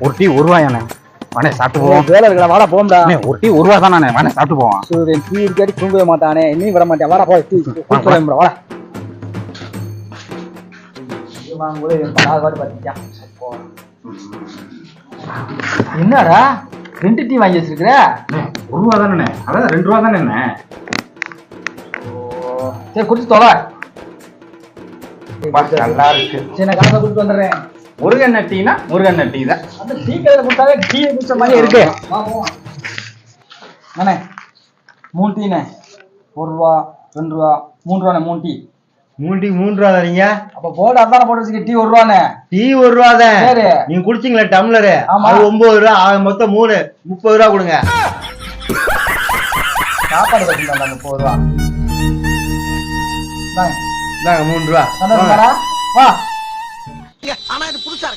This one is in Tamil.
ஒரு டீ ஒரு ரூபாயாண்ணே, வாண்ணே சாப்பிட்டு போவோம். வேலை இருக்கா, வாடா போம்டா. ஒரு டீ ஒரு ரூபா தானே, வாண்ணே சாப்பிட்டு போவோம். சூரியன் டீ இருக்காடி தூங்கவே மாட்டானே, இன்னும் விட மாட்டேன். வாடா போய் டீ வாடா. வாங்கும்போது பார்த்துட்டான். என்னடா 2 டீ வாங்கி வச்சிருக்கிற? ஒரு ரூபா தானே, அதான் 2 ரூபா தானே. சரி குடிச்சு தொலை. நல்லா இருக்கு. சின்ன காசை கொடுத்து வந்துடுறேன். முருகன் டீனா முருகன் டீ தான். அந்த டீ கடையில் கொடுத்தாவே டீ குடிச்ச மாதிரி இருக்கு. அண்ணே 3 டீண்ணே. 1 ரூபா 2 ரூபா 3 ரூபாண்ணே. 3 டீ. 3 டீ 3 ரூபா தரீங்க? அப்ப போர்டு அதான போட்டு வச்சுக்க. டீ 1 ரூபாண்ணே. டீ 1 ரூபா தான். சரி நீங்க குடிச்சீங்களா டம்ளரு? ஆமா. அது 9 ரூபா. மொத்தம் 3 30 ரூபா கொடுங்க. சாப்பாடு கட்டிருந்தா 30 ரூபா. இந்தாங்க 3 ரூபா. வா. ஆனா இது புதுசா